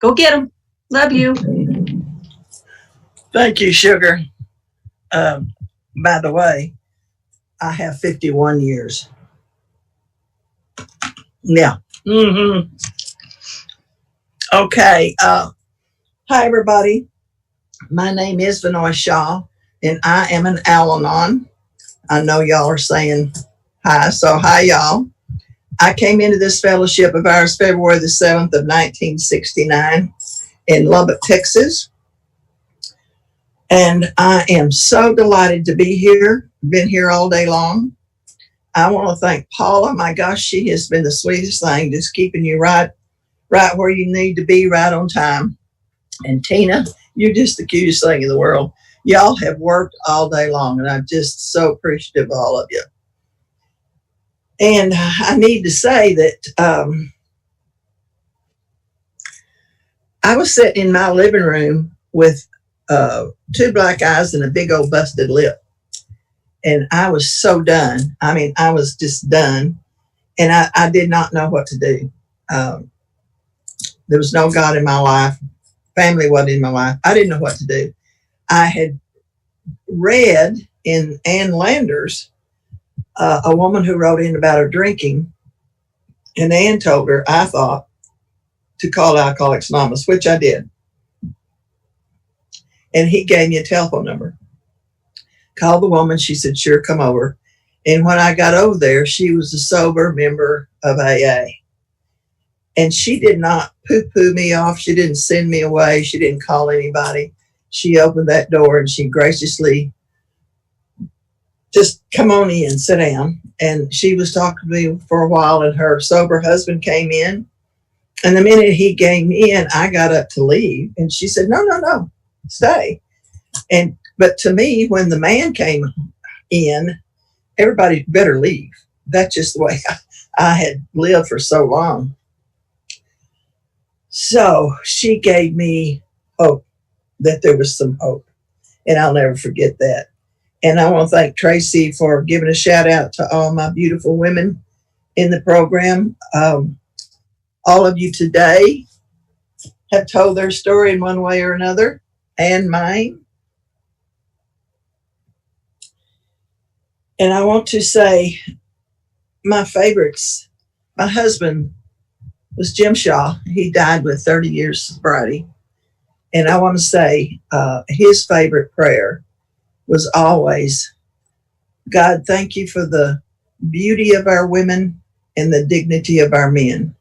Go get them. Love you. Thank you, Sugar. By the way, I have 51 years. Yeah. Mm-hmm. Okay. Hi, everybody. My name is Vannoy S, and I am an Al-Anon. I know y'all are saying hi, so hi, y'all. I came into this fellowship of ours February the 7th of 1969 in Lubbock, Texas. And I am so delighted to be here. Been here all day long. I want to thank Paula. My gosh, she has been the sweetest thing, just keeping you right where you need to be, right on time. And Tina, you're just the cutest thing in the world. Y'all have worked all day long, and I'm just so appreciative of all of you. And I need to say that I was sitting in my living room with 2 black eyes and a big old busted lip. And I was so done. I mean, I was just done. And I did not know what to do. There was no God in my life. Family wasn't in my life. I didn't know what to do. I had read in Ann Landers, a woman who wrote in about her drinking. And Ann told her, I thought, to call Alcoholics Anonymous, which I did. And he gave me a telephone number. Called the woman. She said, sure, come over. And when I got over there, she was a sober member of AA. And she did not poo-poo me off. She didn't send me away. She didn't call anybody. She opened that door and she graciously just come on in, sit down. And she was talking to me for a while, and her sober husband came in. And the minute he came in, I got up to leave. And she said, no, stay. But to me, when the man came in, everybody better leave. That's just the way I had lived for so long. So she gave me hope, that there was some hope. And I'll never forget that. And I want to thank Tracy for giving a shout out to all my beautiful women in the program. All of you today have told their story in one way or another, and mine. And I want to say my favorites. My husband was Jim Shaw. He died with 30 years sobriety. And I want to say his favorite prayer was always, God, thank you for the beauty of our women and the dignity of our men.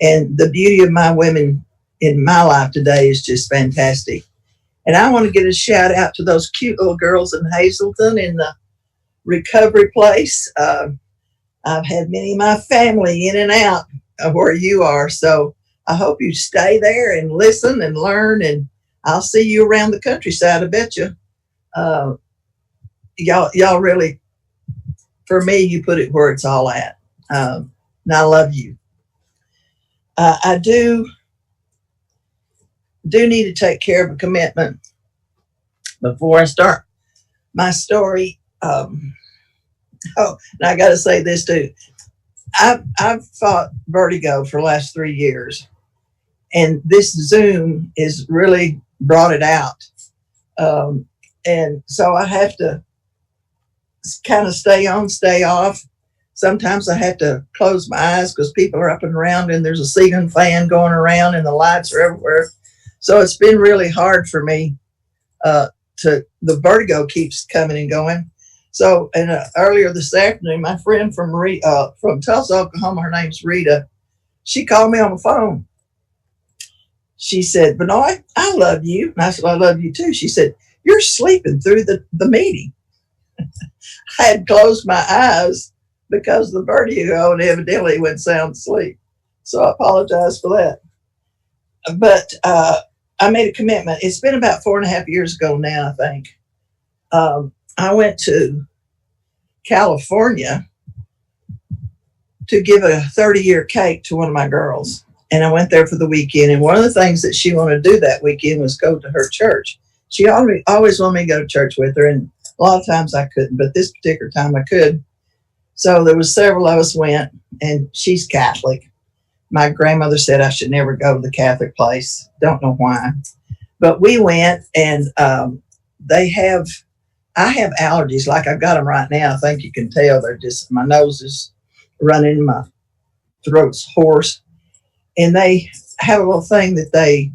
And the beauty of my women in my life today is just fantastic. And I want to get a shout out to those cute little girls in Hazleton in the recovery place. I've had many of my family in and out of where you are. So I hope you stay there and listen and learn. And I'll see you around the countryside, I bet you. Y'all really, for me, you put it where it's all at. And I love you. I do need to take care of a commitment before I start my story. And I got to say this too. I've fought vertigo for the last 3 years, and this Zoom has really brought it out. And so I have to kind of stay on, stay off. Sometimes I have to close my eyes because people are up and around, and there's a ceiling fan going around, and the lights are everywhere. So it's been really hard for me. The vertigo keeps coming and going. So, and earlier this afternoon, my friend from Tulsa, Oklahoma, her name's Rita, she called me on the phone. She said, Vannoy, I love you. And I said, I love you too. She said, you're sleeping through the meeting. I had closed my eyes because of the vertigo and evidently went sound asleep. So I apologize for that. But I made a commitment. It's been about 4.5 years ago now, I think. I went to California to give a 30-year cake to one of my girls. And I went there for the weekend. And one of the things that she wanted to do that weekend was go to her church. She always wanted me to go to church with her. And a lot of times I couldn't, but this particular time I could. So there was several of us went, and she's Catholic. My grandmother said I should never go to the Catholic place. Don't know why. But we went, and they have, I have allergies. Like I've got them right now. I think you can tell. They're just, my nose is running, my throat's hoarse. And they have a little thing that they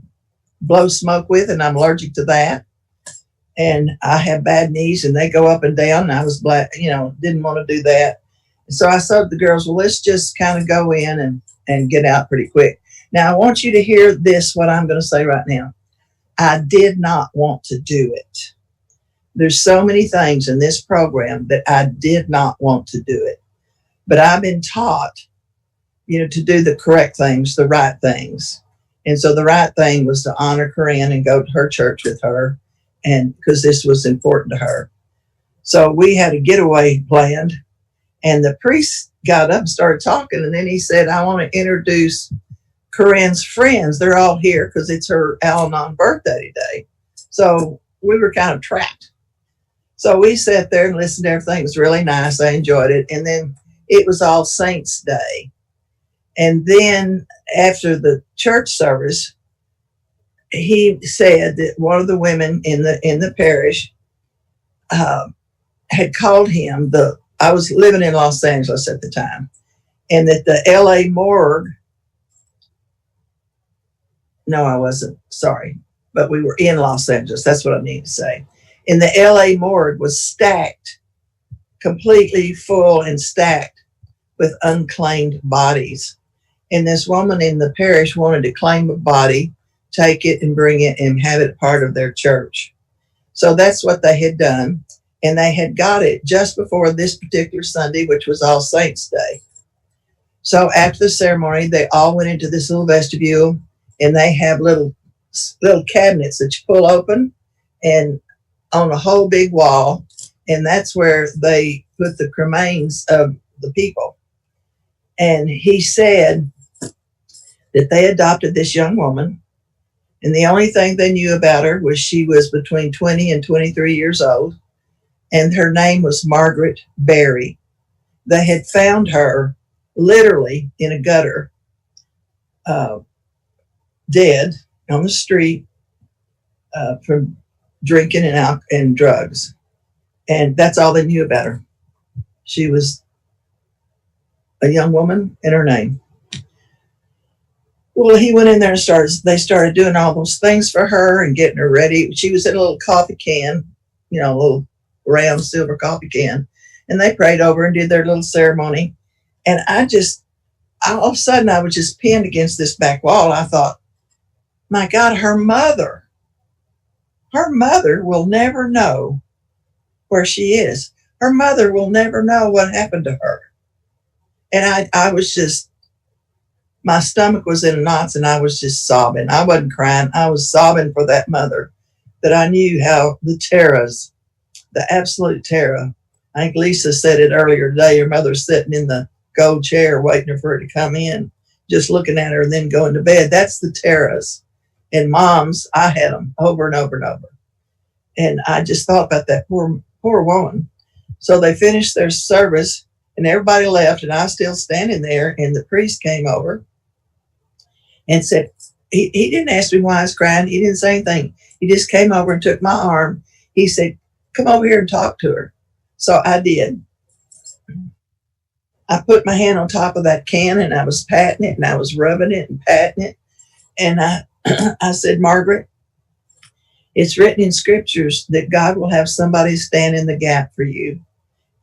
blow smoke with, and I'm allergic to that. And I have bad knees, and they go up and down. And I was black, didn't want to do that. So I said to the girls, well, let's just kind of go in and get out pretty quick. Now, I want you to hear this, what I'm going to say right now. I did not want to do it. There's so many things in this program that I did not want to do it. But I've been taught, to do the correct things, the right things. And so the right thing was to honor Corinne and go to her church with her, and because this was important to her. So we had a getaway planned, and the priest got up and started talking, and then he said, I want to introduce Corinne's friends. They're all here because it's her Al-Anon birthday today. So we were kind of trapped. So we sat there and listened to everything. It was really nice. I enjoyed it. And then it was All Saints Day. And then after the church service, he said that one of the women in the parish had called him. I was living in Los Angeles at the time, and that the LA morgue. No, I wasn't. Sorry, but we were in Los Angeles. That's what I need to say. And the LA morgue was stacked, completely full and stacked with unclaimed bodies. And this woman in the parish wanted to claim a body, take it and bring it and have it part of their church. So that's what they had done. And they had got it just before this particular Sunday, which was All Saints Day. So after the ceremony, they all went into this little vestibule, and they have little cabinets that you pull open and on a whole big wall. And that's where they put the cremains of the people. And he said that they adopted this young woman, and the only thing they knew about her was she was between 20 and 23 years old, and her name was Margaret Berry. They had found her literally in a gutter, dead on the street from drinking and drugs. And that's all they knew about her. She was a young woman, and her name. Well, he went in there and they started doing all those things for her and getting her ready. She was in a little coffee can, a little round silver coffee can. And they prayed over and did their little ceremony. And all of a sudden, I was just pinned against this back wall. I thought, my God, her mother will never know where she is. Her mother will never know what happened to her. And I was just, my stomach was in knots, and I was just sobbing. I wasn't crying. I was sobbing for that mother, that I knew how the terrors, the absolute terror. I think Lisa said it earlier today. Her mother's sitting in the gold chair waiting for her to come in, just looking at her and then going to bed. That's the terrors. And moms, I had them over and over and over. And I just thought about that poor woman. So they finished their service, and everybody left, and I was still standing there, and the priest came over and said, he didn't ask me why I was crying. He didn't say anything. He just came over and took my arm. He said, come over here and talk to her. So I did. I put my hand on top of that can, and I was patting it, and I was rubbing it and patting it. And I said, Margaret, it's written in scriptures that God will have somebody stand in the gap for you.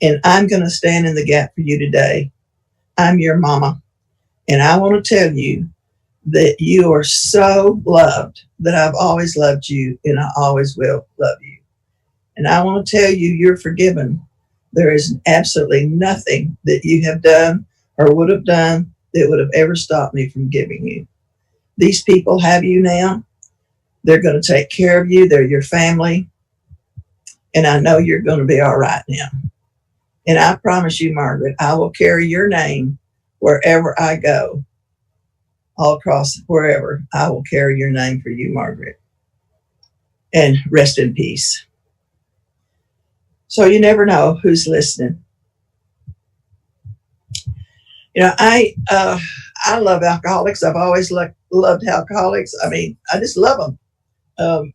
And I'm going to stand in the gap for you today. I'm your mama. And I want to tell you that you are so loved, that I've always loved you, and I always will love you. And I want to tell you, you're forgiven. There is absolutely nothing that you have done or would have done that would have ever stopped me from giving you. These people have you now. They're going to take care of you. They're your family. And I know you're going to be all right now. And I promise you, Margaret, I will carry your name wherever I go. All across wherever, I will carry your name for you, Margaret. And rest in peace. So you never know who's listening. I I love alcoholics. I've always loved alcoholics. I mean, I just love them. Um,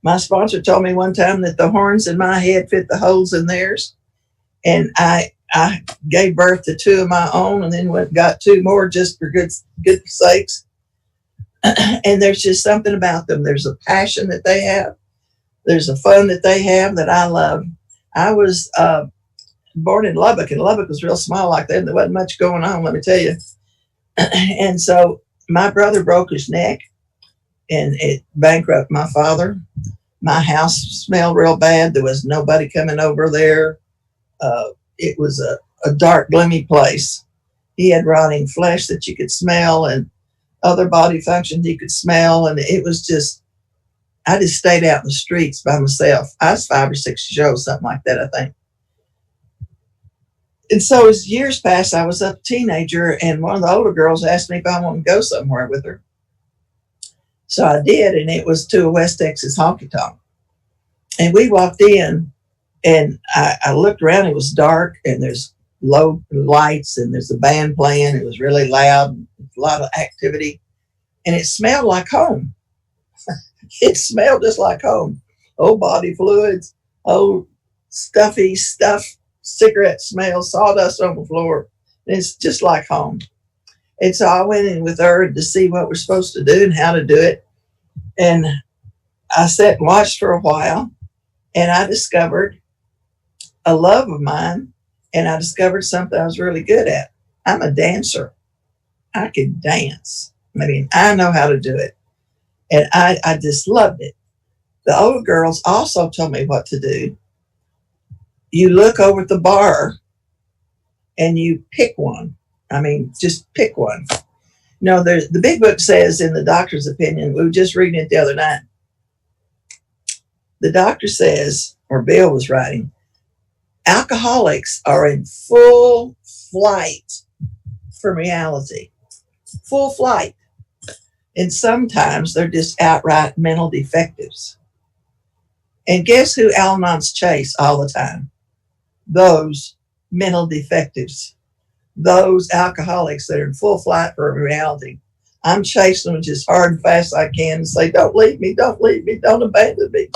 my sponsor told me one time that the horns in my head fit the holes in theirs. And I gave birth to two of my own, and then got two more just for good sakes. And there's just something about them. There's a passion that they have. There's a fun that they have that I love. I was born in Lubbock, and Lubbock was real small like that. There wasn't much going on, let me tell you. And so my brother broke his neck, and it bankrupted my father. My house smelled real bad. There was nobody coming over there. It was a dark, gloomy place. He had rotting flesh that you could smell, and other body functions you could smell. And it was just, I just stayed out in the streets by myself. I was 5 or 6 years old, something like that, I think. And so as years passed, I was a teenager, and one of the older girls asked me if I wanted to go somewhere with her. So I did, and it was to a West Texas honky tonk. And we walked in, and I looked around. It was dark, and there's low lights, and there's a band playing. It was really loud, a lot of activity, and it smelled like home. It smelled just like home. Old body fluids, old stuffy stuff, cigarette smell, sawdust on the floor. And it's just like home. And so I went in with her to see what we're supposed to do and how to do it. And I sat and watched for a while, and I discovered a love of mine, and I discovered something I was really good at. I'm a dancer. I can dance. I mean, I know how to do it. And I just loved it. The older girls also told me what to do. You look over at the bar and you pick one. I mean, just pick one. You know, the big book says, in the doctor's opinion, we were just reading it the other night. The doctor says, or Bill was writing, alcoholics are in full flight from reality. Full flight. And sometimes they're just outright mental defectives. And guess who Al-Anons chase all the time? Those mental defectives. Those alcoholics that are in full flight for reality. I'm chasing them just hard and fast as I can and say, don't leave me, don't leave me, don't abandon me.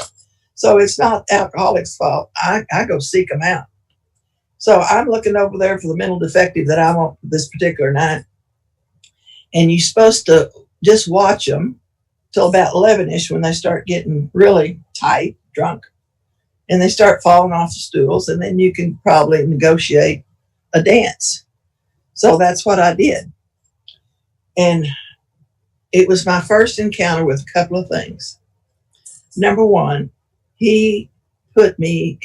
So it's not alcoholics' fault. I go seek them out. So I'm looking over there for the mental defective that I want this particular night. And you're supposed to just watch them till about 11-ish when they start getting really tight, drunk. And they start falling off the stools. And then you can probably negotiate a dance. So that's what I did. And it was my first encounter with a couple of things. Number one, he hugged me.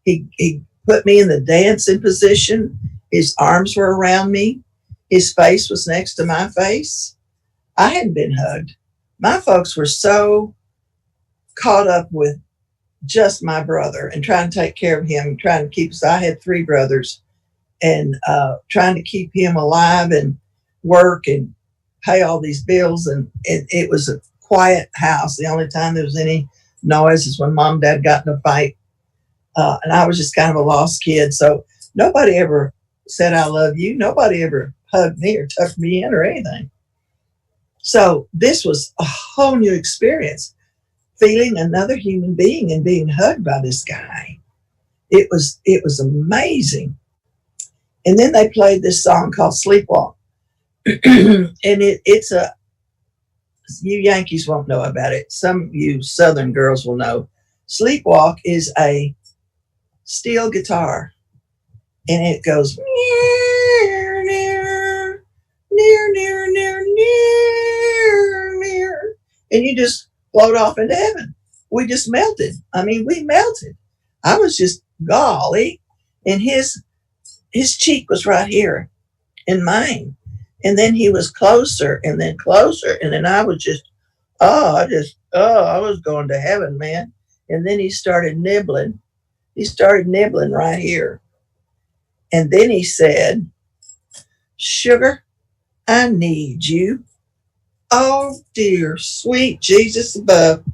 He put me in the dancing position. His arms were around me. His face was next to my face. I hadn't been hugged. My folks were so caught up with just my brother and trying to take care of him, trying to keep us. I had 3 brothers, and trying to keep him alive and work and pay all these bills. And it was a quiet house. The only time there was any noise is when Mom and Dad got in a fight. And I was just kind of a lost kid. So nobody ever said, I love you. Nobody ever hugged me or tucked me in or anything. So this was a whole new experience, feeling another human being and being hugged by this guy. It was amazing. And then they played this song called Sleepwalk. And it's you Yankees won't know about it. Some of you Southern girls will know. Sleepwalk is a steel guitar. And it goes near, near, near, near, near, near, near. And you just float off into heaven. We just melted. I mean, we melted. I was just golly. And his cheek was right here in mine. And then he was closer and then closer. And then I was just, I was going to heaven, man. And then he started nibbling. He started nibbling right here. And then he said, sugar, I need you. Oh, dear, sweet Jesus above.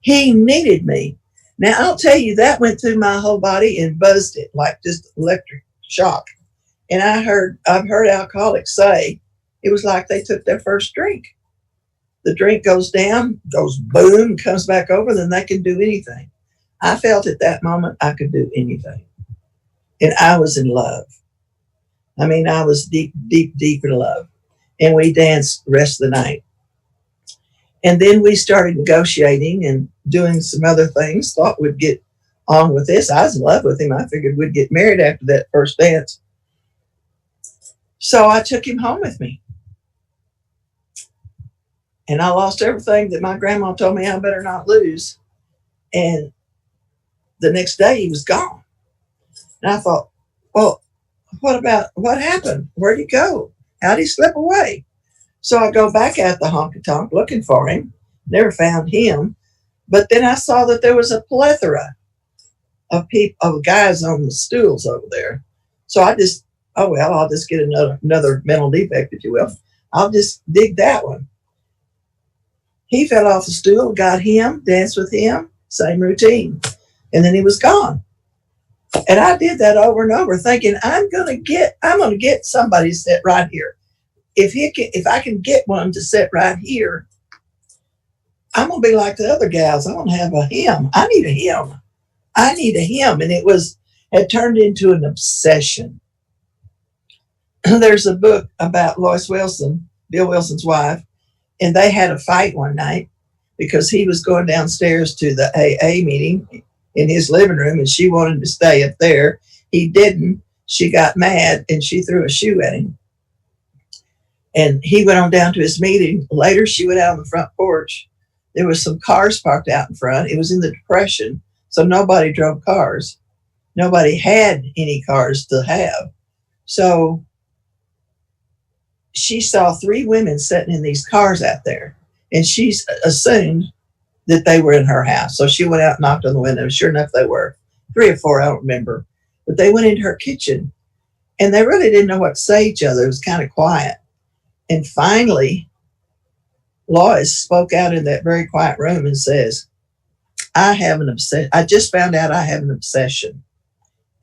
He needed me. Now, I'll tell you, that went through my whole body and buzzed it like just electric shock. And I've heard alcoholics say it was like they took their first drink. The drink goes down, goes boom, comes back over, then they can do anything. I felt at that moment I could do anything. And I was in love. I mean, I was deep, deep, deep in love. And we danced the rest of the night. And then we started negotiating and doing some other things, thought we'd get on with this. I was in love with him. I figured we'd get married after that first dance. So I took him home with me. And I lost everything that my grandma told me I better not lose. And the next day he was gone. And I thought, well, what happened? Where'd he go? How'd he slip away? So I go back out the honky-tonk looking for him. Never found him. But then I saw that there was a plethora of guys on the stools over there. So I just, I'll just get another mental defect, if you will. I'll just dig that one. He fell off the stool, got him, danced with him, same routine. And then he was gone. And I did that over and over, thinking I'm gonna get somebody to sit right here. If I can get one to sit right here, I'm gonna be like the other gals. I'm gonna have a him. I need a him. And it had turned into an obsession. There's a book about Lois Wilson, Bill Wilson's wife, and they had a fight one night because he was going downstairs to the AA meeting in his living room, and she wanted to stay up there. He didn't. She got mad, and she threw a shoe at him. And he went on down to his meeting. Later, she went out on the front porch. There was some cars parked out in front. It was in the Depression, so nobody drove cars. Nobody had any cars to have. So she saw 3 women sitting in these cars out there, and she assumed that they were in her house. So she went out and knocked on the window. Sure enough, they were 3 or 4, I don't remember. But they went into her kitchen, and they really didn't know what to say to each other. It was kind of quiet. And finally, Lois spoke out in that very quiet room and says, I have an obsession. I just found out I have an obsession,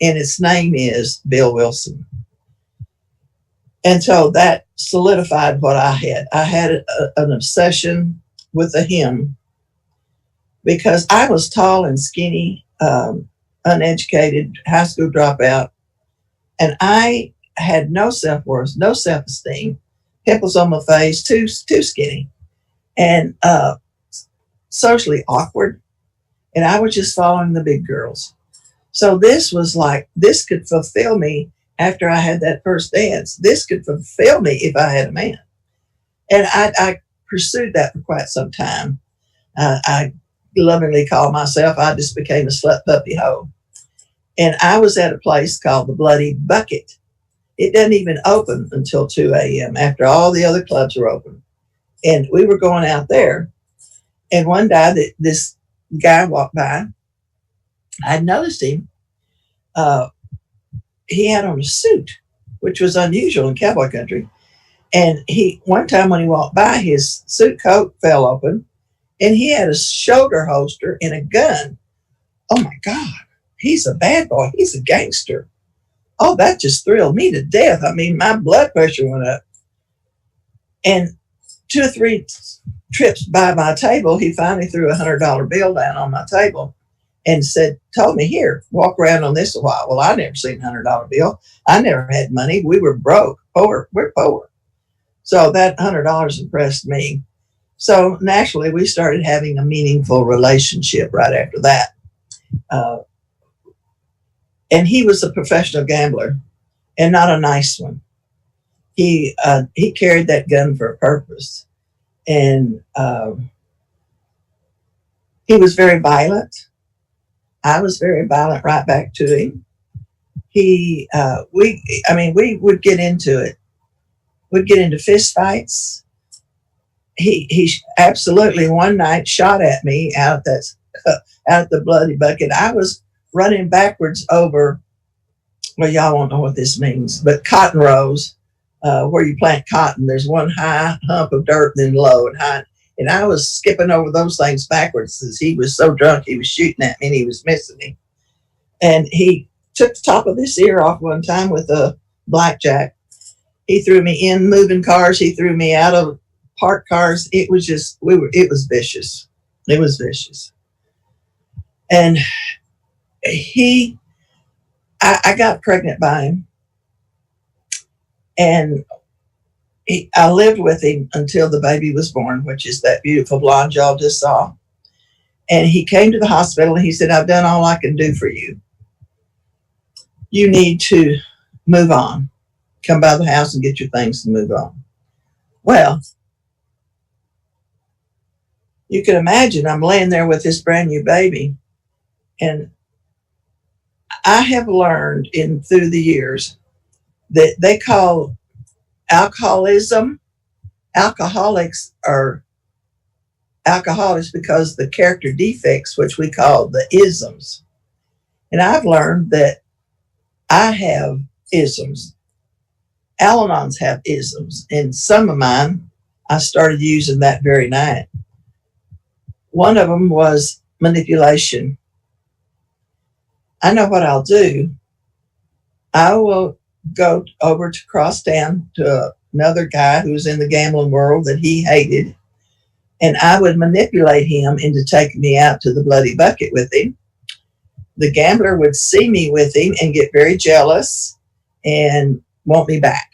and its name is Bill Wilson. And so that solidified what I had. I had an obsession with a him because I was tall and skinny, uneducated, high school dropout, and I had no self-worth, no self-esteem, pimples on my face, too skinny, and socially awkward. And I was just following the big girls. So this could fulfill me after I had that first dance. This could fulfill me if I had a man. And I pursued that for quite some time. I lovingly call myself, I just became a slut puppy hoe. And I was at a place called the Bloody Bucket. It doesn't even open until 2 a.m. after all the other clubs are open. And we were going out there. And one day this guy walked by. I'd noticed him. He had on a suit, which was unusual in cowboy country. And one time when he walked by, his suit coat fell open, and he had a shoulder holster and a gun. Oh my God, he's a bad boy. He's a gangster. Oh, that just thrilled me to death. I mean, my blood pressure went up. And 2 or 3 trips by my table, he finally threw a $100 bill down on my table and told me, here, walk around on this a while. Well, I never seen a $100 bill. I never had money. We were broke, poor. We're poor. So that $100 impressed me. So naturally, we started having a meaningful relationship right after that. And he was a professional gambler, and not a nice one. He carried that gun for a purpose, and he was very violent. I was very violent right back to him. We would get into it. We'd get into fist fights. He absolutely one night shot at me out at the Bloody Bucket. I was running backwards over, well, y'all won't know what this means, but cotton rows, where you plant cotton. There's one high hump of dirt, then low and high. And I was skipping over those things backwards as he was so drunk. He was shooting at me and he was missing me. And he took the top of this ear off one time with a blackjack. He threw me in moving cars. He threw me out of parked cars. It was just, it was vicious. It was vicious. And I got pregnant by him. And I lived with him until the baby was born, which is that beautiful blonde y'all just saw. And he came to the hospital and he said, I've done all I can do for you. You need to move on. Come by the house and get your things and move on. Well, you can imagine I'm laying there with this brand new baby. And I have learned through the years that they call alcoholism. Alcoholics are alcoholics because the character defects, which we call the isms. And I've learned that I have isms. Al-Anons have isms. And some of mine, I started using that very night. One of them was manipulation. I know what I'll do. I will go over to cross town to another guy who was in the gambling world that he hated. And I would manipulate him into taking me out to the bloody bucket with him. The gambler would see me with him and get very jealous and want me back.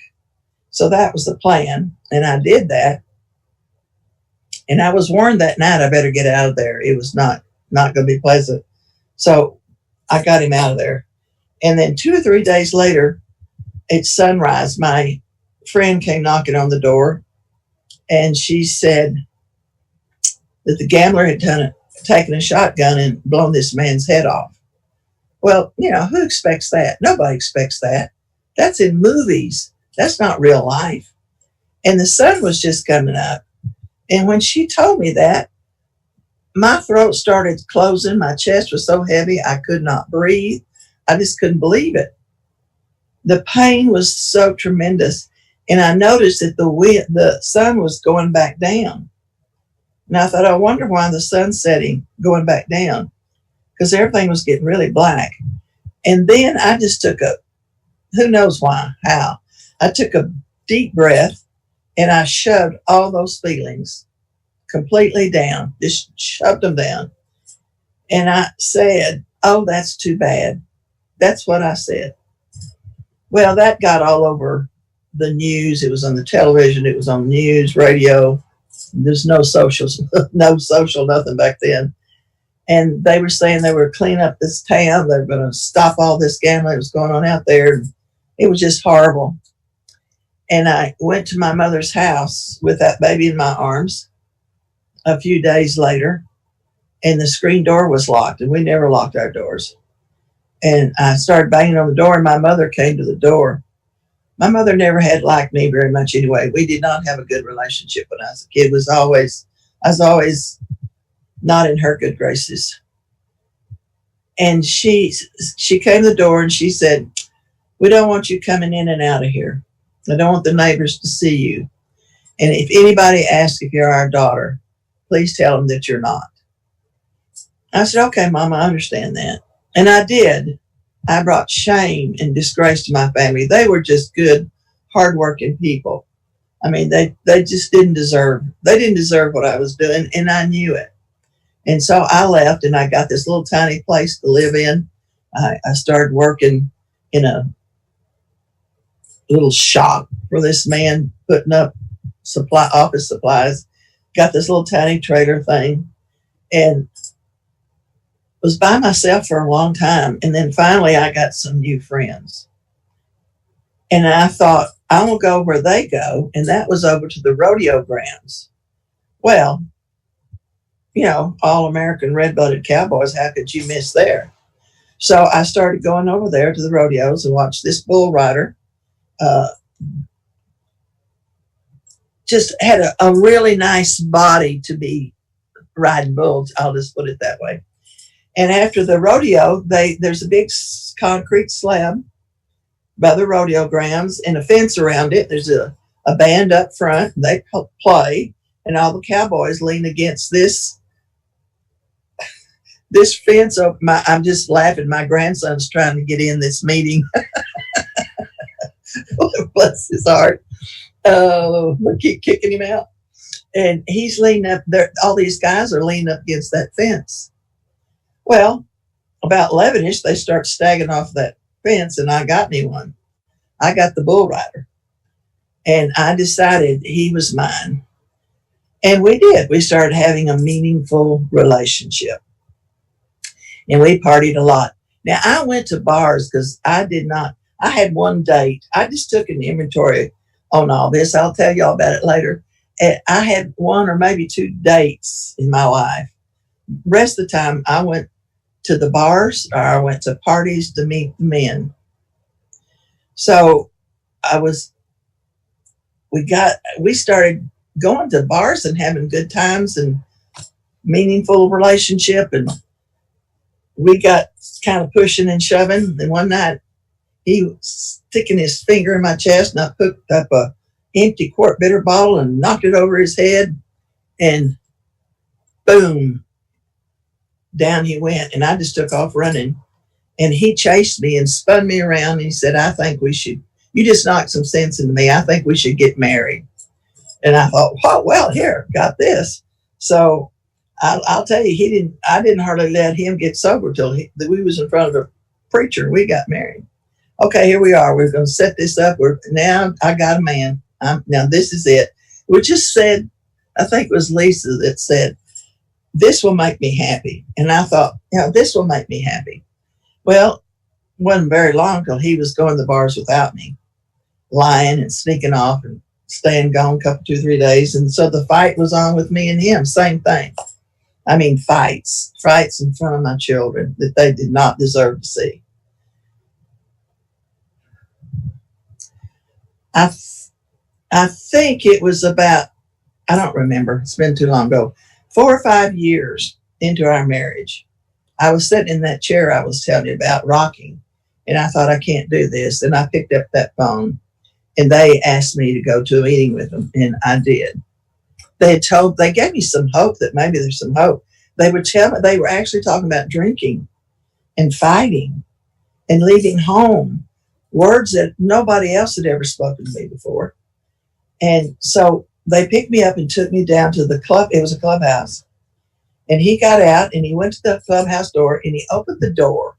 So that was the plan. And I did that. And I was warned that night I better get out of there. It was not going to be pleasant. So I got him out of there. And then 2 or 3 days later, at sunrise, my friend came knocking on the door. And she said that the gambler had taken a shotgun and blown this man's head off. Well, who expects that? Nobody expects that. That's in movies. That's not real life. And the sun was just coming up. And when she told me that, my throat started closing. My chest was so heavy, I could not breathe. I just couldn't believe it. The pain was so tremendous. And I noticed that the sun was going back down. And I thought, I wonder why the sun's setting, going back down, because everything was getting really black. And then I just took who knows why, how, I took a deep breath and I shoved all those feelings completely down, just shoved them down. And I said, oh, that's too bad. That's what I said. Well, that got all over the news. It was on the television. It was on news, radio. There's no socials, nothing back then. And they were saying they were cleaning up this town. They were going to stop all this gambling that was going on out there. It was just horrible. And I went to my mother's house with that baby in my arms a few days later, and the screen door was locked, and we never locked our doors. And I started banging on the door, and my mother came to the door. My mother never had liked me very much anyway. We did not have a good relationship when I was a kid. I was always not in her good graces. And she came to the door and she said, we don't want you coming in and out of here. I don't want the neighbors to see you. And if anybody asks if you're our daughter, please tell them that you're not. I said, okay, Mom, I understand that. And I did. I brought shame and disgrace to my family. They were just good, hardworking people. I mean, they just didn't deserve what I was doing, and I knew it. And so I left, and I got this little tiny place to live in. I started working in a little shop for this man, putting up office supplies. Got this little tiny trailer thing, and was by myself for a long time. And then finally I got some new friends. And I thought, I will go where they go. And that was over to the rodeo grounds. Well, all American red-blooded cowboys, how could you miss there? So I started going over there to the rodeos and watched this bull rider. Just had a really nice body to be riding bulls. I'll just put it that way. And after the rodeo, there's a big concrete slab by the rodeo grounds and a fence around it. There's a band up front. They play, and all the cowboys lean against this fence. I'm just laughing. My grandson's trying to get in this meeting. Bless his heart. We keep kicking him out. And he's leaning up there. All these guys are leaning up against that fence. Well, about 11ish, they start staggering off that fence, and I got me one. I got the bull rider. And I decided he was mine. And we did. We started having a meaningful relationship. And we partied a lot. Now, I went to bars because I had one date. I just took an inventory on all this. I'll tell y'all about it later. And I had one or maybe two dates in my life. The rest of the time, I went to the bars or I went to parties to meet men. So we started going to bars and having good times and meaningful relationship. And we got kind of pushing and shoving. And one night he was sticking his finger in my chest, and I picked up a empty quart bitter bottle and knocked it over his head, and boom, down he went. And I just took off running, and he chased me and spun me around. And he said, I think you just knocked some sense into me. I think we should get married. And I thought, oh, well, here, got this. So I'll tell you, I didn't hardly let him get sober till we was in front of a preacher and we got married. Okay, here we are. We're going to set this up. Now I got a man. Now this is it. We just said, I think it was Lisa that said, this will make me happy. And I thought, this will make me happy. Well, it wasn't very long till he was going to the bars without me, lying and sneaking off and staying gone a couple, 2-3 days. And so the fight was on with me and him. Same thing. I mean, fights in front of my children that they did not deserve to see. I think it was about, I don't remember, it's been too long ago, 4 or 5 years into our marriage. I was sitting in that chair I was telling you about, rocking, and I thought, I can't do this. And I picked up that phone, and they asked me to go to a meeting with them, and I did. They gave me some hope that maybe there's some hope. They were actually talking about drinking and fighting and leaving home, words that nobody else had ever spoken to me before. And so they picked me up and took me down to the club. It was a clubhouse. And he got out and he went to the clubhouse door and he opened the door.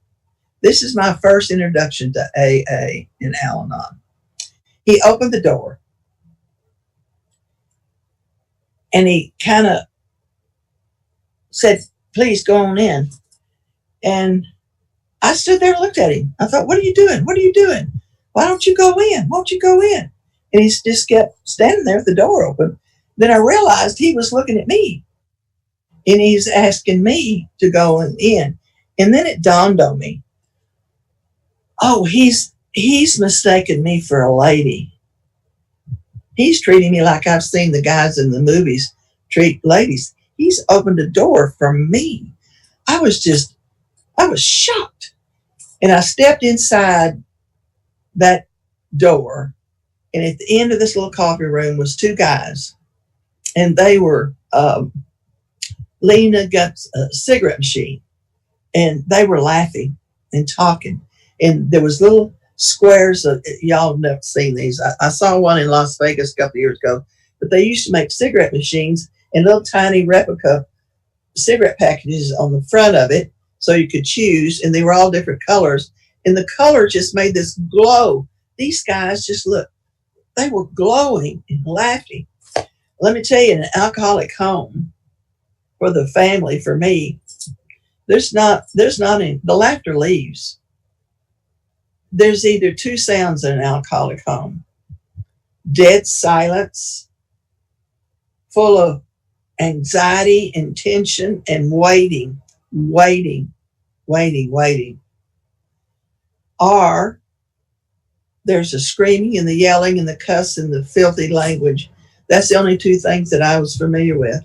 This is my first introduction to AA and Al-Anon. He opened the door and he kind of said, please go on in. And I stood there and looked at him. I thought, what are you doing? What are you doing? Why don't you go in? Won't you go in? And he just kept standing there with the door open. Then I realized he was looking at me. And he's asking me to go in. And then it dawned on me. Oh, he's mistaken me for a lady. He's treating me like I've seen the guys in the movies treat ladies. He's opened a door for me. I was shocked. And I stepped inside that door. And at the end of this little coffee room was 2 guys. And they were leaning against a cigarette machine. And they were laughing and talking. And there was little squares of, y'all have never seen these. I saw one in Las Vegas a couple of years ago. But they used to make cigarette machines and little tiny replica cigarette packages on the front of it so you could choose. And they were all different colors. And the color just made this glow. These guys just looked. They were glowing and laughing. Let me tell you, in an alcoholic home for the family, for me, there's not any, the laughter leaves. There's either 2 sounds in an alcoholic home. Dead silence, full of anxiety and tension and waiting. Or there's the screaming and the yelling and the cuss and the filthy language. That's the only 2 things that I was familiar with.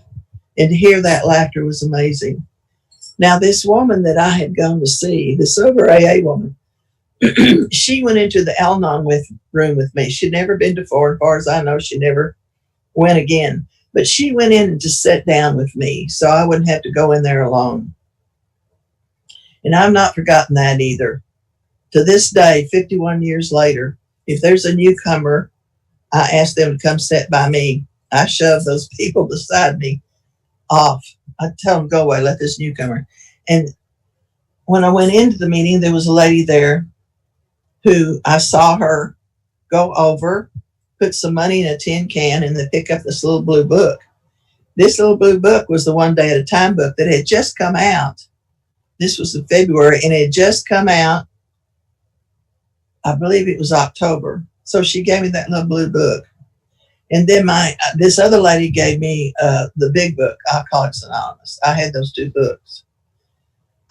And to hear that laughter was amazing. Now, this woman that I had gone to see, the sober AA woman, she went into the Al-Anon room with me. She'd never been before. As far as I know, she never went again. But she went in and just sat down with me so I wouldn't have to go in there alone. And I've not forgotten that either. To this day, 51 years later, If there's a newcomer, I ask them to come sit by me. I shove those people beside me off. I tell them, go away, let this newcomer. And when I went into the meeting, there was a lady there who I saw her go over, put some money in a tin can, and then pick up this little blue book. This little blue book was the One Day at a Time book that had just come out. This was in February, and it had just come out. I believe it was October. So she gave me that little blue book. And then this other lady gave me the big book, Alcoholics Anonymous. I had those two books.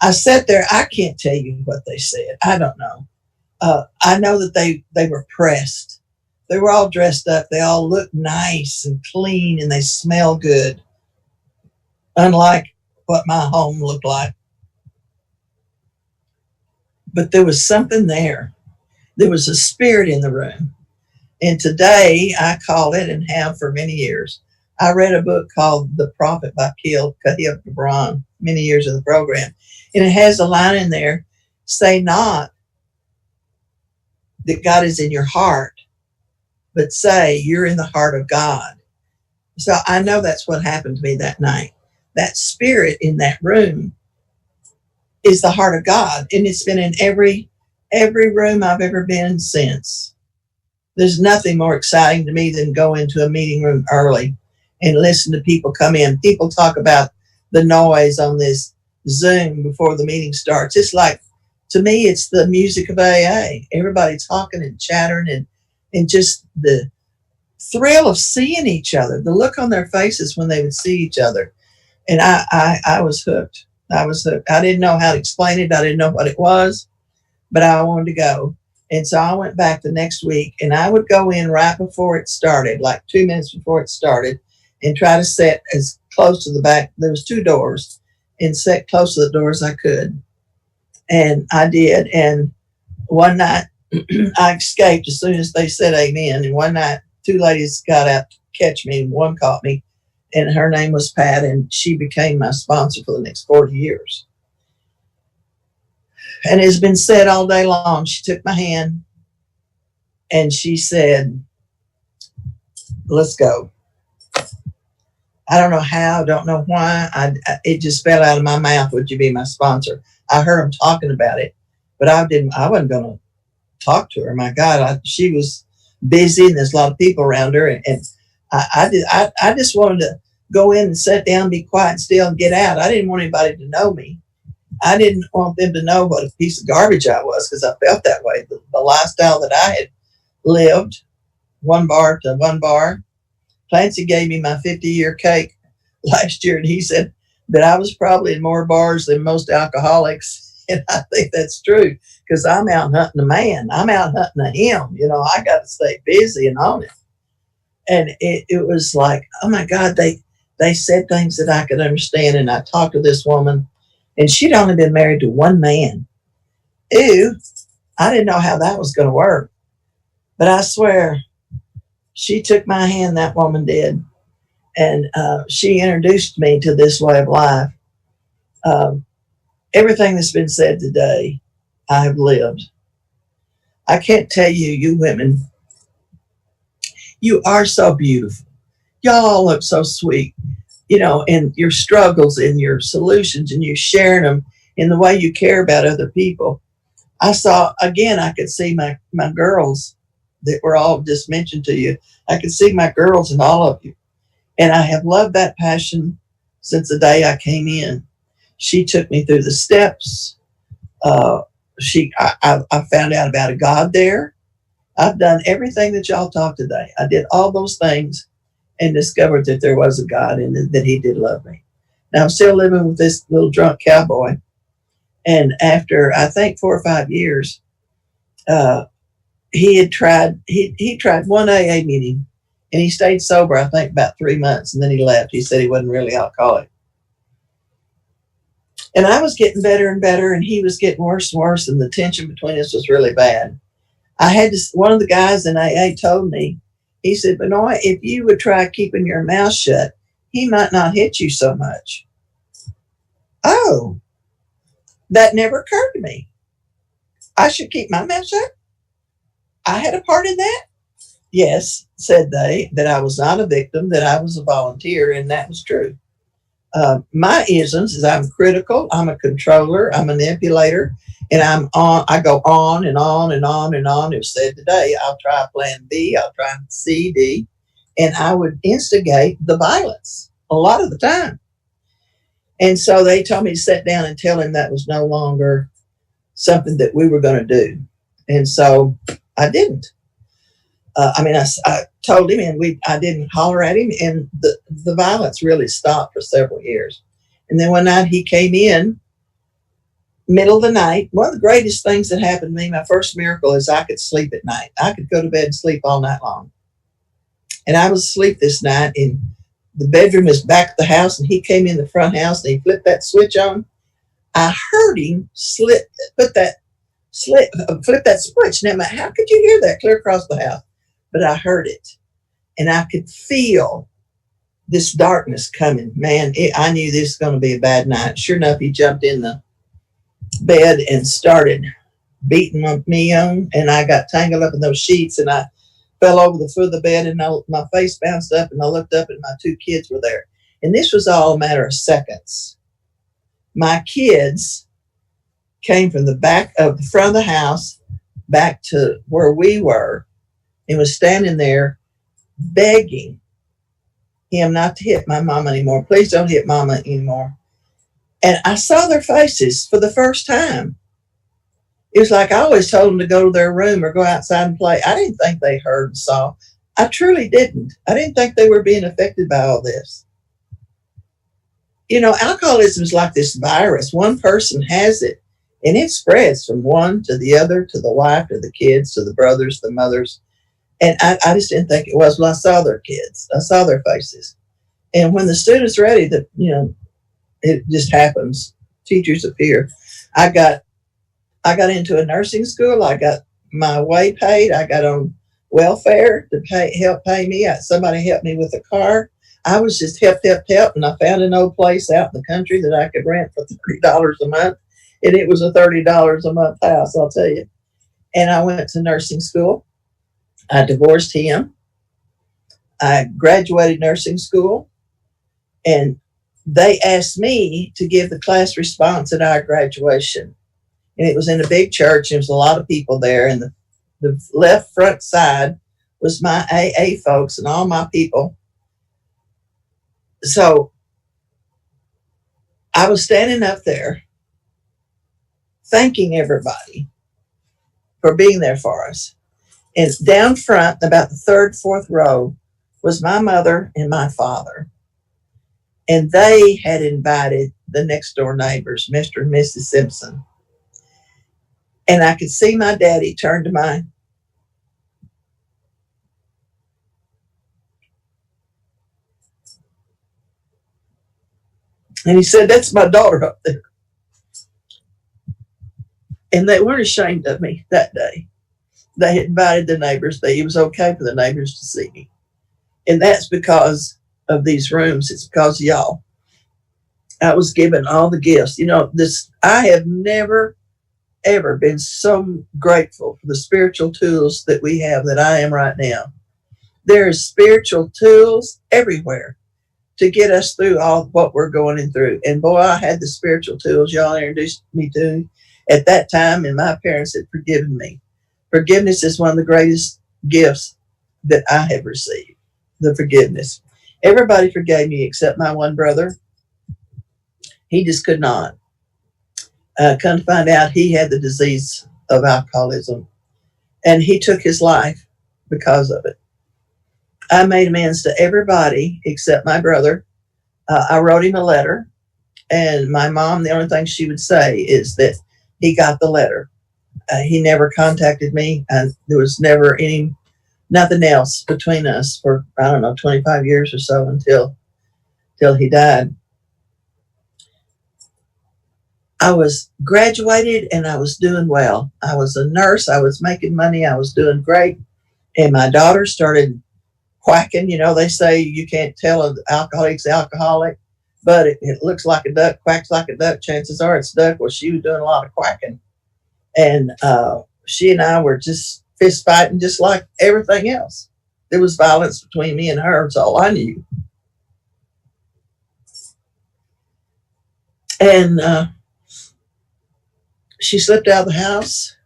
I sat there. I can't tell you what they said. I don't know. I know that they were pressed. They were all dressed up. They all looked nice and clean, and they smelled good, unlike what my home looked like. But there was something there. There was a spirit in the room. And today, I call it, and have for many years, I read a book called The Prophet by Khalil Gibran, many years of the program. And it has a line in there, say not that God is in your heart, but say you're in the heart of God. So I know that's what happened to me that night. That spirit in that room is the heart of God. And it's been in every room I've ever been in since. There's nothing more exciting to me than go into a meeting room early and listen to people come in. People talk about the noise on this Zoom before the meeting starts. It's like, to me, it's the music of AA. Everybody talking and chattering and just the thrill of seeing each other, the look on their faces when they would see each other. And I was hooked. I was hooked. I didn't know how to explain it. I didn't know what it was, but I wanted to go. And so I went back the next week, and I would go in right before it started, like 2 minutes before it started, and try to sit as close to the back. There was 2 doors, and sit close to the door as I could. And I did. And one night I escaped as soon as they said amen. And one night 2 ladies got out to catch me, and one caught me, and her name was Pat, and she became my sponsor for the next 40 years. And it's been said all day long. She took my hand and she said, let's go. I don't know how, don't know why. It just fell out of my mouth, would you be my sponsor? I heard them talking about it, but I wasn't going to talk to her. My God, she was busy, and there's a lot of people around her. And I just wanted to go in and sit down, be quiet and still, and get out. I didn't want anybody to know me. I didn't want them to know what a piece of garbage I was, because I felt that way. The lifestyle that I had lived, one bar to one bar. Clancy gave me my 50-year cake last year, and he said that I was probably in more bars than most alcoholics. And I think that's true, because I'm out hunting a man. I'm out hunting a him. I got to stay busy and on it. And it was like, oh my God, they said things that I could understand. And I talked to this woman, and she'd only been married to one man. Ew, I didn't know how that was going to work. But I swear, she took my hand, that woman did. And she introduced me to this way of life. Everything that's been said today, I have lived. I can't tell you, you women, you are so beautiful. Y'all all look so sweet, and your struggles and your solutions, and you sharing them in the way you care about other people. I could see my girls that were all just mentioned to you. I could see my girls in all of you. And I have loved that passion since the day I came in. She took me through the steps. I found out about a God there. I've done everything that y'all talked today. I did all those things and discovered that there was a God and that he did love me. Now I'm still living with this little drunk cowboy. And after, I think, 4 or 5 years, he tried one AA meeting, and he stayed sober, I think, about 3 months, and then he left. He said he wasn't really alcoholic. And I was getting better and better, and he was getting worse and worse, and the tension between us was really bad. One of the guys in AA told me, he said, Vannoy, if you would try keeping your mouth shut, he might not hit you so much. Oh, that never occurred to me. I should keep my mouth shut? I had a part in that? Yes, said they, that I was not a victim, that I was a volunteer, and that was true. My isms is I'm critical, I'm a controller, I'm a manipulator, and I go on and on and on and on. It was said today, I'll try plan B, I'll try C, D, and I would instigate the violence a lot of the time. And so they told me to sit down and tell him that was no longer something that we were going to do. And so I didn't. I told him, and I didn't holler at him, and the violence really stopped for several years. And then one night he came in, middle of the night. One of the greatest things that happened to me, my first miracle, is I could sleep at night. I could go to bed and sleep all night long. And I was asleep this night, and the bedroom is back of the house, and he came in the front house, and he flipped that switch on. I heard him flip that switch. Now, how could you hear that clear across the house? But I heard it, and I could feel this darkness coming. Man, I knew this was going to be a bad night. Sure enough, he jumped in the bed and started beating me on, and I got tangled up in those sheets, and I fell over the foot of the bed, and my face bounced up, and I looked up, and my 2 kids were there. And this was all a matter of seconds. My kids came from the front of the house back to where we were, and was standing there begging him not to hit my mama anymore. Please don't hit mama anymore. And I saw their faces for the first time. It was like I always told them to go to their room or go outside and play. I didn't think they heard and saw. I truly didn't. I didn't think they were being affected by all this. You know, alcoholism is like this virus. One person has it, and it spreads from one to the other, to the wife, to the kids, to the brothers, the mothers. And I just didn't think it was. Well, I saw their kids. I saw their faces. And when the student's ready, it just happens. Teachers appear. I got into a nursing school. I got my way paid. I got on welfare to help pay me. Somebody helped me with a car. I was just help. And I found an old place out in the country that I could rent for $30 a month. And it was a $30 a month house, I'll tell you. And I went to nursing school. I divorced him. I graduated nursing school, and they asked me to give the class response at our graduation. And it was in a big church. There was a lot of people there, and the left front side was my AA folks and all my people. So I was standing up there thanking everybody for being there for us. And down front, about the 3rd, 4th row, was my mother and my father. And they had invited the next door neighbors, Mr. and Mrs. Simpson. And I could see my daddy turn to mine. And he said, "That's my daughter up there." And they weren't ashamed of me that day. They had invited the neighbors. It was okay for the neighbors to see me. And that's because of these rooms. It's because of y'all. I was given all the gifts. I have never, ever been so grateful for the spiritual tools that we have that I am right now. There are spiritual tools everywhere to get us through all what we're going through. And boy, I had the spiritual tools y'all introduced me to at that time, and my parents had forgiven me. Forgiveness is one of the greatest gifts that I have received, the forgiveness. Everybody forgave me except my one brother. He just could not. Come to find out, he had the disease of alcoholism, and he took his life because of it. I made amends to everybody except my brother. I wrote him a letter, and my mom, the only thing she would say is that he got the letter. He never contacted me, and there was never nothing else between us for, 25 years or so until he died. I was graduated and I was doing well. I was a nurse. I was making money. I was doing great. And my daughter started quacking. They say you can't tell an alcoholic's alcoholic, but it looks like a duck, quacks like a duck. Chances are it's a duck. Well, she was doing a lot of quacking. And she and I were just fist fighting just like everything else. There was violence between me and her. That's all I knew. And she slipped out of the house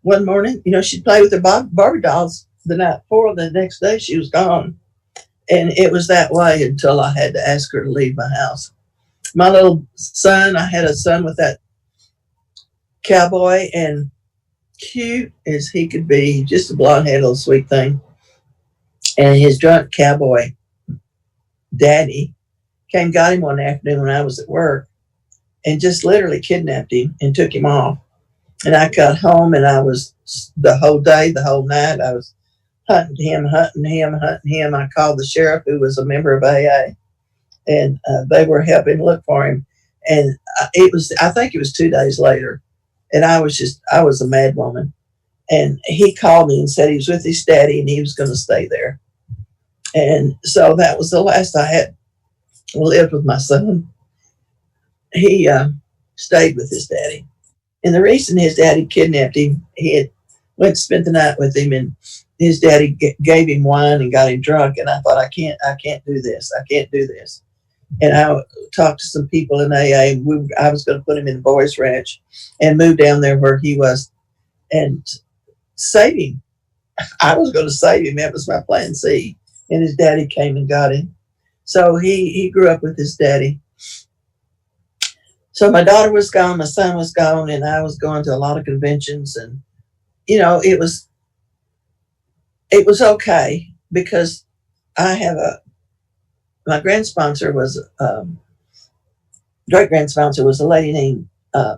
one morning. She'd play with her Barbie dolls the night before. The next day she was gone. And it was that way until I had to ask her to leave my house. My little son, I had a son with that cowboy, and cute as he could be, just a blonde-haired little sweet thing. And his drunk cowboy daddy came, got him one afternoon when I was at work, and just literally kidnapped him and took him off. And I got home, and I was the whole day, the whole night, I was hunting him. I called the sheriff, who was a member of AA, and they were helping look for him. And I think it was 2 days later, and I was a mad woman. And he called me and said he was with his daddy and he was going to stay there. And so that was the last I had lived with my son. He stayed with his daddy. And the reason his daddy kidnapped him, he had went to spend the night with him, and his daddy gave him wine and got him drunk. And I thought, I can't do this. I can't do this. And I talked to some people in AA. I was going to put him in the boys' ranch and move down there where he was and save him. I was going to save him. That was my plan C. And his daddy came and got him. So he grew up with his daddy. So my daughter was gone, my son was gone, and I was going to a lot of conventions. And, it was okay, because my great grandsponsor was a lady named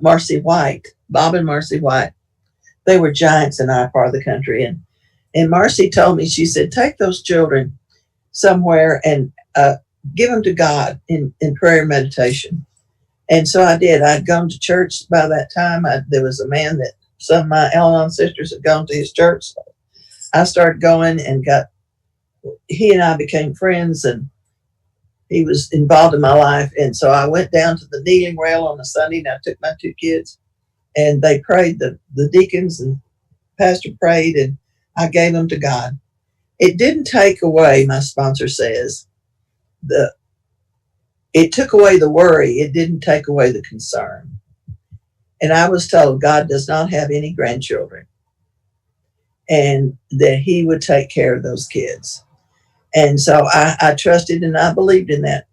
Marcy White, Bob and Marcy White. They were giants in our part of the country. And Marcy told me, she said, take those children somewhere and give them to God in prayer and meditation. And so I did. I'd gone to church by that time. There was a man that some of my Al-Anon sisters had gone to his church. So I started going and he and I became friends, and he was involved in my life. And so I went down to the kneeling rail on a Sunday, and I took my 2 kids, and they prayed. The deacons and pastor prayed, and I gave them to God. It didn't take away, my sponsor says, it took away the worry. It didn't take away the concern. And I was told God does not have any grandchildren, and that he would take care of those kids. And so I trusted and I believed in that.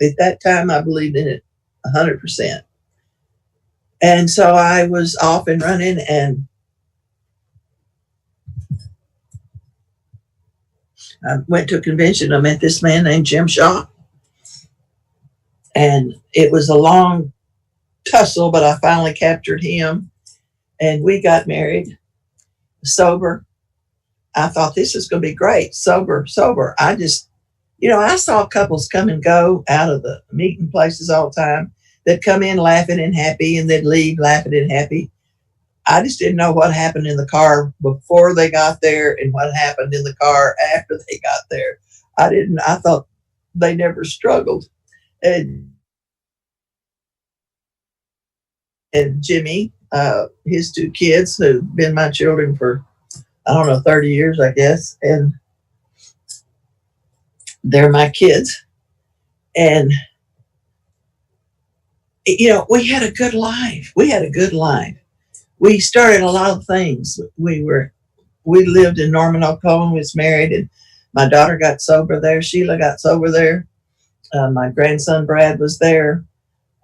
At that time, I believed in it 100%. And so I was off and running, and I went to a convention. I met this man named Jim Shaw. And it was a long tussle, but I finally captured him, and we got married sober. I thought, this is going to be great. Sober. I just, I saw couples come and go out of the meeting places all the time. They'd come in laughing and happy, and they'd leave laughing and happy. I just didn't know what happened in the car before they got there and what happened in the car after they got there. I thought they never struggled. And Jimmy, his 2 kids, who've been my children for, 30 years, I guess. And they're my kids. And, we had a good life. We started a lot of things. We lived in Norman, Oklahoma, was married, and my daughter got sober there. Sheila got sober there. My grandson, Brad, was there.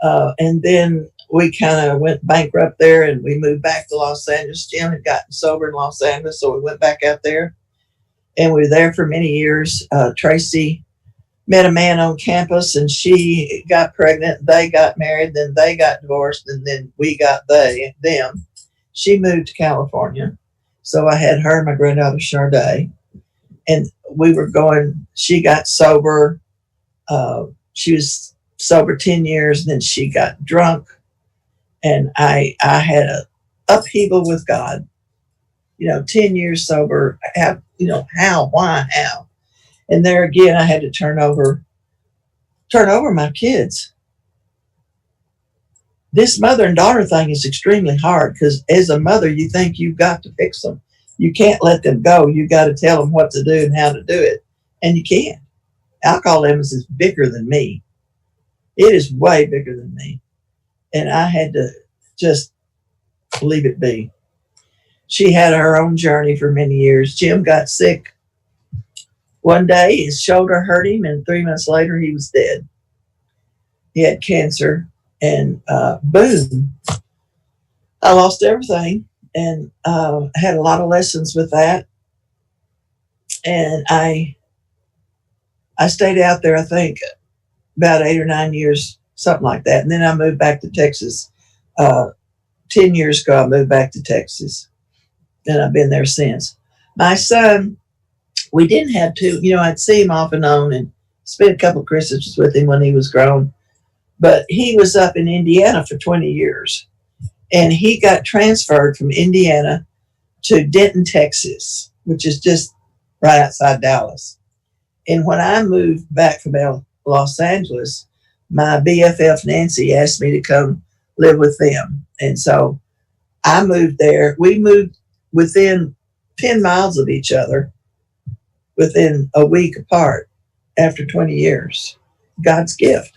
And then we kind of went bankrupt there, and we moved back to Los Angeles. Jim had gotten sober in Los Angeles, so we went back out there, and we were there for many years. Tracy met a man on campus, and she got pregnant. They got married, then they got divorced, and then we got them. She moved to California, so I had her and my granddaughter Sade, and we were going. She got sober. She was sober 10 years, and then she got drunk, and I had a upheaval with God. 10 years sober. Why, how? And there again, I had to turn over my kids. this mother and daughter thing is extremely hard because as a mother, you think you've got to fix them. You can't let them go. You got to tell them what to do and how to do it. And you can't. Alcoholism is bigger than me. It is way bigger than me. And I had to just leave it be. She had her own journey for many years. Jim got sick one day. His shoulder hurt him, and 3 months later, he was dead. He had cancer, and boom, I lost everything, and had a lot of lessons with that. And I stayed out there, I think, about 8 or 9 years, something like that. And then I moved back to Texas. 10 years ago, I moved back to Texas, and I've been there since. My son, we didn't have to, I'd see him off and on and spent a couple of Christmases with him when he was grown. But he was up in Indiana for 20 years, and he got transferred from Indiana to Denton, Texas, which is just right outside Dallas. And when I moved back from Los Angeles, my BFF Nancy asked me to come live with them. And so I moved there. We moved within 10 miles of each other within a week apart after 20 years. God's gift.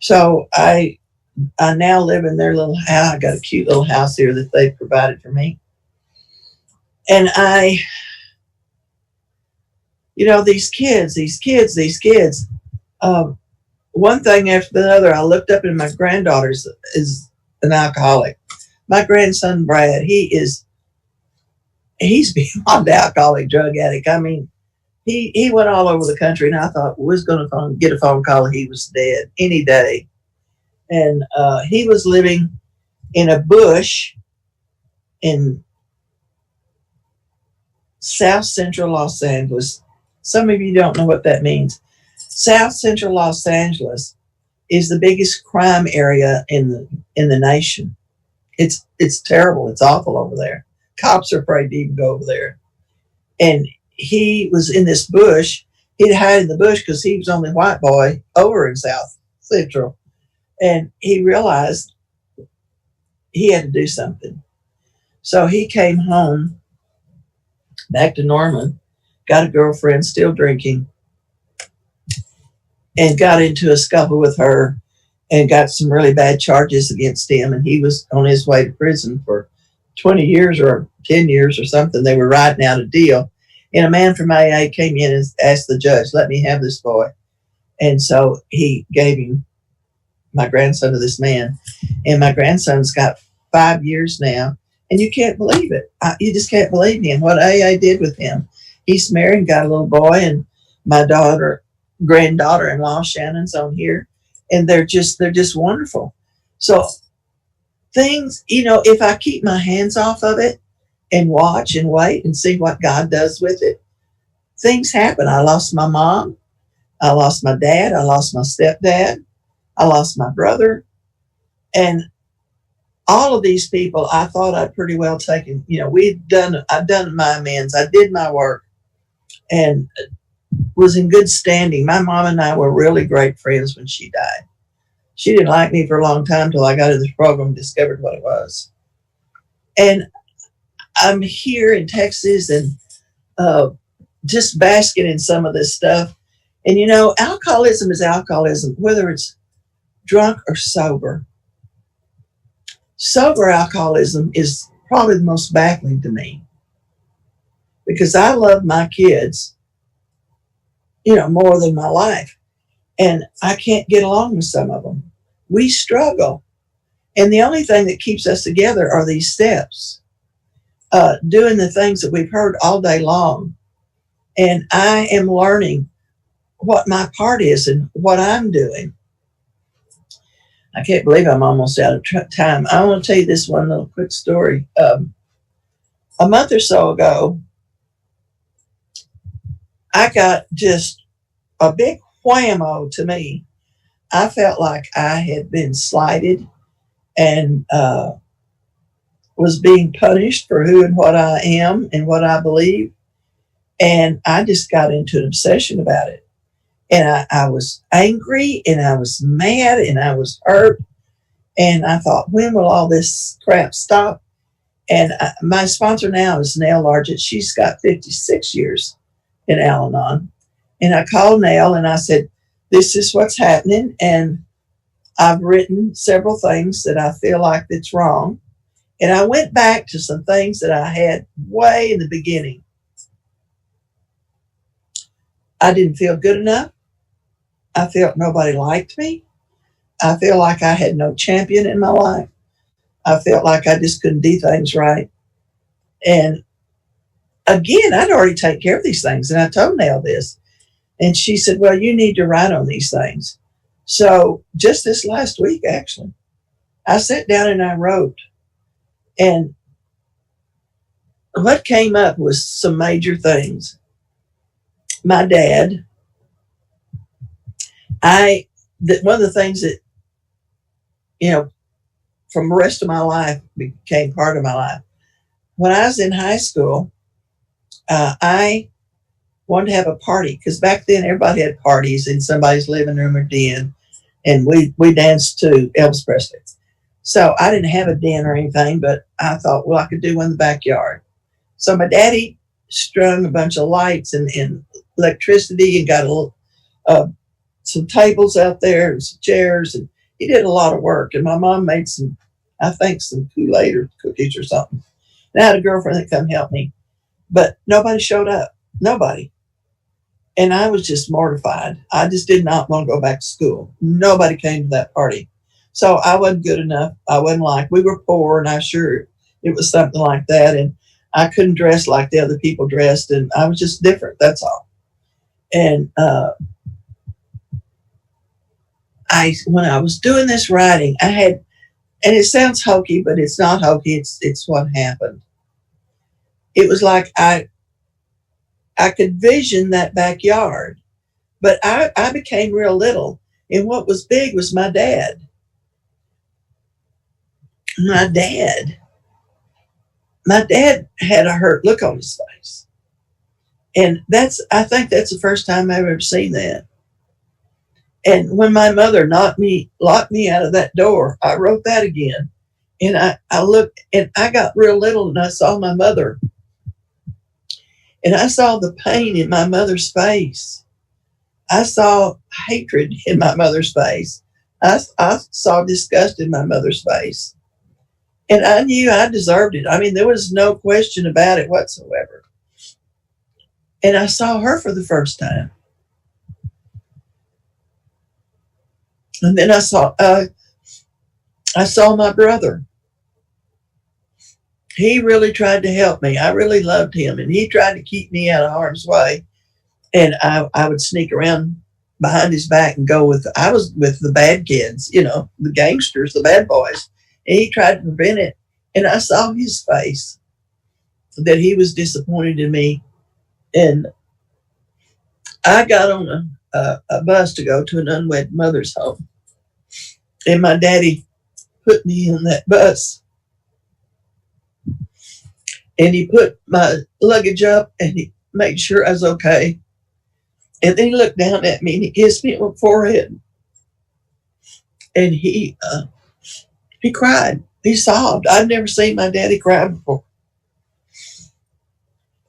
So I now live in their little house. I got a cute little house here that they provided for me. And these kids, one thing after the other, I looked up and my granddaughter is an alcoholic. My grandson, Brad, he's beyond the alcoholic drug addict. I mean, he went all over the country, and I thought we was going to get a phone call he was dead any day. And he was living in a bush in South Central Los Angeles. Some of you don't know what that means. South Central Los Angeles is the biggest crime area in the nation. It's terrible. It's awful over there. Cops are afraid to even go over there. And he was in this bush. He'd hide in the bush because he was the only white boy over in South Central. And he realized he had to do something. So he came home back to Norman, got a girlfriend, still drinking, and got into a scuffle with her and got some really bad charges against him. And he was on his way to prison for 20 years or 10 years or something. They were writing out a deal. And a man from AA came in and asked the judge, let me have this boy. And so he gave him my grandson to this man. And my grandson's got 5 years now. And you can't believe it. You just can't believe him, what AA did with him. He's married, got a little boy, and my granddaughter-in-law, Shannon's on here. And they're just wonderful. So things, if I keep my hands off of it and watch and wait and see what God does with it, things happen. I lost my mom. I lost my dad. I lost my stepdad. I lost my brother. And all of these people, I thought I'd pretty well taken, I've done my amends. I did my work and was in good standing. My mom and I were really great friends when she died. She didn't like me for a long time till I got into this program and discovered what it was. And I'm here in Texas and just basking in some of this stuff. And, alcoholism is alcoholism, whether it's drunk or sober. Sober alcoholism is probably the most baffling to me because I love my kids, more than my life. And I can't get along with some of them. We struggle. And the only thing that keeps us together are these steps, doing the things that we've heard all day long. And I am learning what my part is and what I'm doing. I can't believe I'm almost out of time. I want to tell you this one little quick story. A month or so ago, I got just a big whammo to me. I felt like I had been slighted and was being punished for who and what I am and what I believe. And I just got into an obsession about it. And I was angry and I was mad and I was hurt. And I thought, when will all this crap stop? And my sponsor now is Nell Largent. She's got 56 years in Al-Anon. And I called Nell and I said, this is what's happening. And I've written several things that I feel like that's wrong. And I went back to some things that I had way in the beginning. I didn't feel good enough. I felt nobody liked me. I feel like I had no champion in my life. I felt like I just couldn't do things right. And again, I'd already taken care of these things. And I told Nell this. And she said, well, you need to write on these things. So just this last week, actually, I sat down and I wrote. And what came up was some major things. My dad, one of the things that, from the rest of my life became part of my life. When I was in high school, I wanted to have a party because back then everybody had parties in somebody's living room or den, and we danced to Elvis Presley. So I didn't have a den or anything, but I thought, well, I could do one in the backyard. So my daddy strung a bunch of lights and electricity and got some tables out there and some chairs, and he did a lot of work. And my mom made some Kool-Aid or cookies or something. And I had a girlfriend that come help me, but nobody showed up. Nobody. And I was just mortified. I just did not want to go back to school. Nobody came to that party. So I wasn't good enough. I wasn't we were poor, and I'm sure it was something like that. And I couldn't dress like the other people dressed, and I was just different. That's all. And when I was doing this writing, I had, and it sounds hokey, but it's not hokey. It's what happened. It was like I could vision that backyard, but I became real little. And what was big was my dad. My dad had a hurt look on his face. And I think that's the first time I've ever seen that. And when my mother locked me out of that door, I wrote that again. And I looked, and I got real little, and I saw my mother. And I saw the pain in my mother's face. I saw hatred in my mother's face. I saw disgust in my mother's face. And I knew I deserved it. I mean, there was no question about it whatsoever. And I saw her for the first time. And then I saw my brother. He really tried to help me. I really loved him, and he tried to keep me out of harm's way. And I would sneak around behind his back and I was with the bad kids, the gangsters, the bad boys. And he tried to prevent it. And I saw his face that he was disappointed in me. And I got on a bus to go to an unwed mother's home. And my daddy put me on that bus. And he put my luggage up and he made sure I was okay. And then he looked down at me and he kissed me on my forehead. And he cried. He sobbed. I'd never seen my daddy cry before.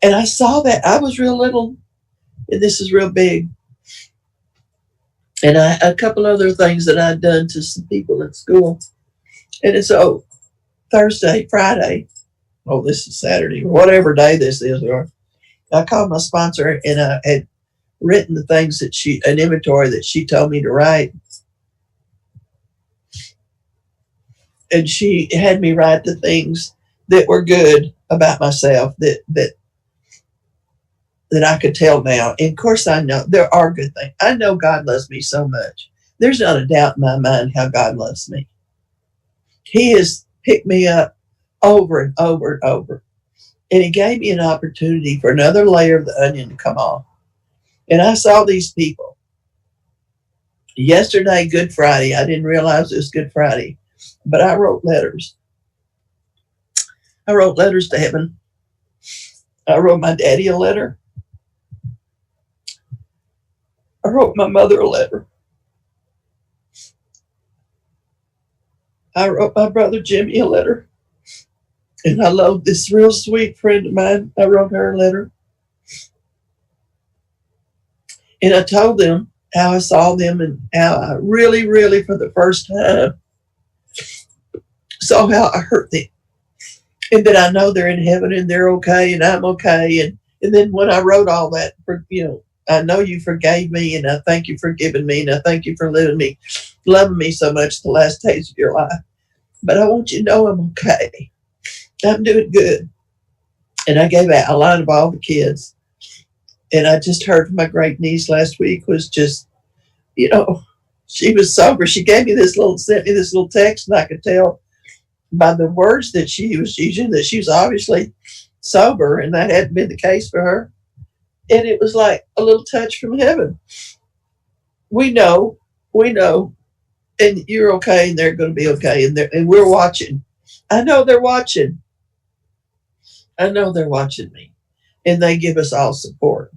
And I saw that. I was real little, and this is real big. And a couple other things that I'd done to some people at school. And so Thursday, Friday, this is Saturday, or whatever day this is, or I called my sponsor and I had written the things an inventory that she told me to write. And she had me write the things that were good about myself that I could tell now. And of course, I know there are good things. I know God loves me so much. There's not a doubt in my mind how God loves me. He has picked me up over and over and over. And he gave me an opportunity for another layer of the onion to come off. And I saw these people. Yesterday, Good Friday, I didn't realize it was Good Friday, but I wrote letters. I wrote letters to heaven. I wrote my daddy a letter. I wrote my mother a letter. I wrote my brother Jimmy a letter. And I love this real sweet friend of mine. I wrote her a letter. And I told them how I saw them and how I really, really, for the first time, saw how I hurt them. And that I know they're in heaven and they're okay and I'm okay. And then when I wrote all that, I know you forgave me and I thank you for giving me and I thank you for loving me so much the last days of your life. But I want you to know I'm okay. I'm doing good. And I gave out a line of all the kids. And I just heard from my great niece last week was just, she was sober. She sent me this little text, and I could tell by the words that she was using that she was obviously sober, and that hadn't been the case for her. And it was like a little touch from heaven. We know, and you're okay, and they're going to be okay, and we're watching. I know they're watching. I know they're watching me, and they give us all support.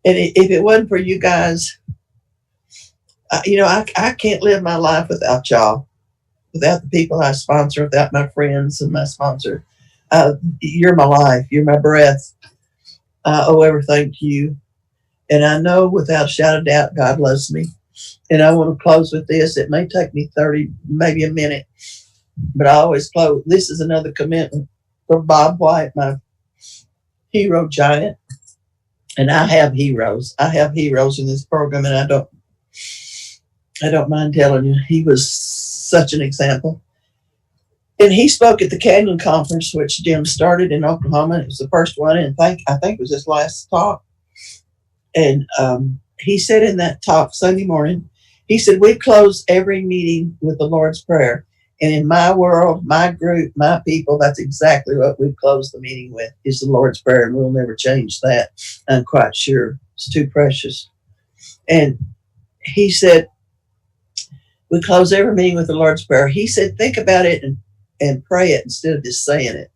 And if it wasn't for you guys, I can't live my life without y'all, without the people I sponsor, without my friends and my sponsor. You're my life. You're my breath. I owe everything to you. And I know without a shadow of doubt, God loves me. And I want to close with this. It may take me 30, maybe a minute, but I always close. This is another commitment from Bob White, my hero giant. And I have heroes. I have heroes in this program, and I don't mind telling you, he was such an example. And he spoke at the Canyon Conference, which Jim started in Oklahoma. It was the first one, and I think it was his last talk. And he said in that talk Sunday morning, he said, we close every meeting with the Lord's Prayer. And in my world, my group, my people, that's exactly what we close the meeting with, is the Lord's Prayer, and we'll never change that. I'm quite sure. It's too precious. And he said, we close every meeting with the Lord's Prayer. He said, think about it and pray it instead of just saying it.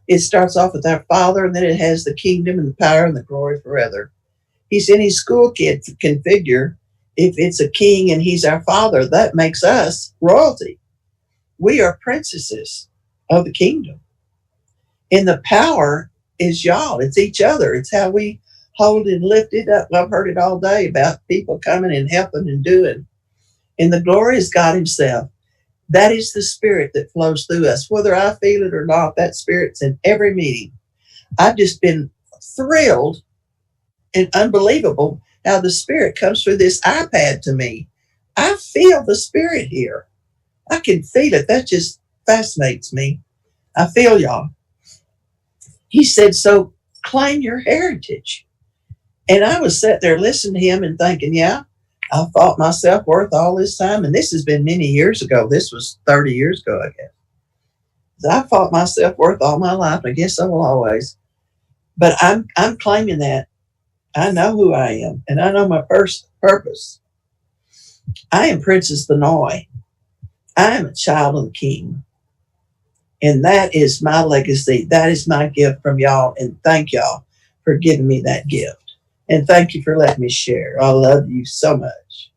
It starts off with our Father, and then it has the kingdom and the power and the glory forever. He said any school kid can figure if it's a king and he's our Father, that makes us royalty. We are princesses of the kingdom. And the power is y'all. It's each other. It's how we hold and lift it up. I've heard it all day about people coming and helping and doing. And the glory is God himself. That is the spirit that flows through us. Whether I feel it or not, that spirit's in every meeting. I've just been thrilled and unbelievable how the spirit comes through this iPad to me. I feel the spirit here. I can feel it. That just fascinates me. I feel y'all. He said, so claim your heritage. And I was sitting there listening to him and thinking, yeah, I thought myself worth all this time. And this has been many years ago. This was 30 years ago, I guess. I thought myself worth all my life. I guess I will always. But I'm claiming that. I know who I am. And I know my purpose. I am Princess Vannoy. I am a child of the King. And that is my legacy. That is my gift from y'all. And thank y'all for giving me that gift. And thank you for letting me share. I love you so much.